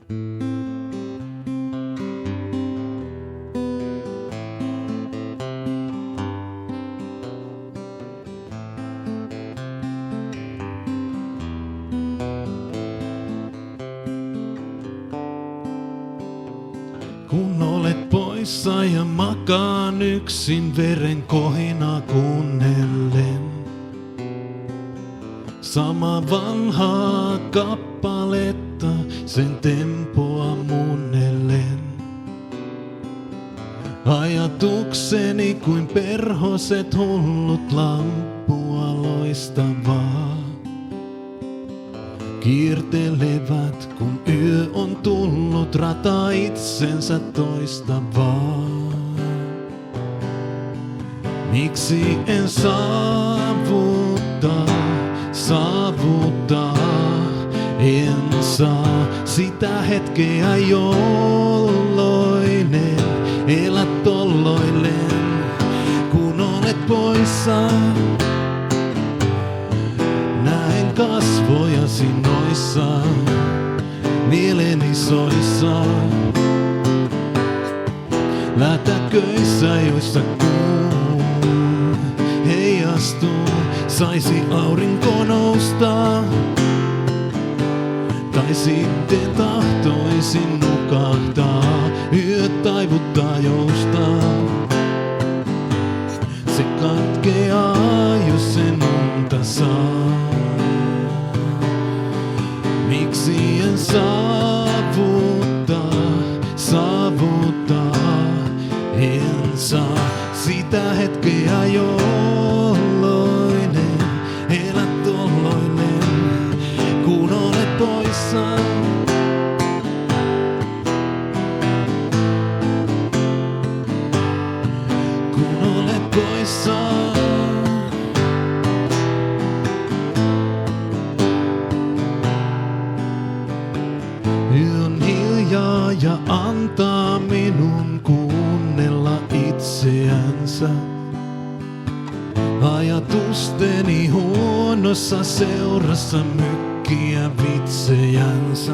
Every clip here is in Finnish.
Kun olet poissa ja makaan yksin veren kohina kuunnellen. Sama vanhaa kappaletta, sen tempoa muunnellen. Ajatukseni kuin perhoset hullut lampua loistavaa. Kiertelevät, kun yö on tullut, rata itsensä toistavaa. Miksi en saavuttaa, en saa sitä hetkeä, jolloin elä tolloilleen, kun olet poissa. Näen kasvojasi noissa, mieleni soissa. Lätäköissä, joissa kuun heijastuu, saisi aurinko nousta. Tai sitten tahtoisin nukahtaa, yö taivuttaa joustaa. Se katkeaa, jos sen unta saa. Miksi en saavuttaa, en saa sitä hetkeä, jolloin elä tolloilleen, kun olet poissa. Kun olet poissa. Yö on hiljaa ja antaa minun kuunnella itseänsä. Ajatusteni huonossa seurassa mykkiä vitsejänsä.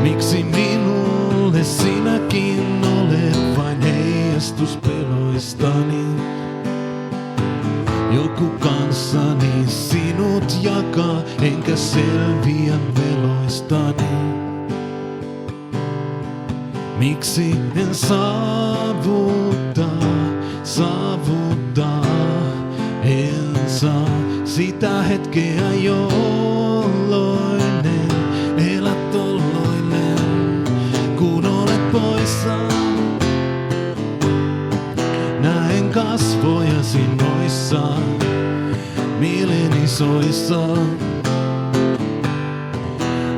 Miksi minulle sinäkin olet vain heijastus peloistani? Joku kanssani sinut jakaa, enkä selviä veloistani. Miksi en saavuttaa, en saa sitä hetkeä, jolloin elä tolloilleen, kun olet poissa. Näen kasvojasi noissa, mieleni soissa.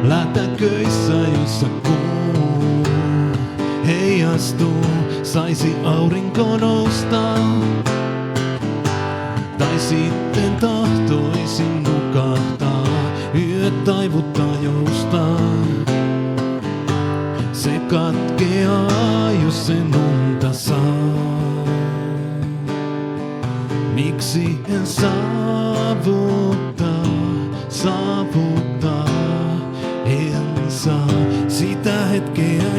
Lätäköissä, jossa kuu heijastuu, saisi aurinko nousta. Tai sitten tahtoisin nukahtaa, yö taivuttaa joustaa. Se katkeaa, jos sen unta saa. Miksi en saavuttaa, en saa sitä hetkeä,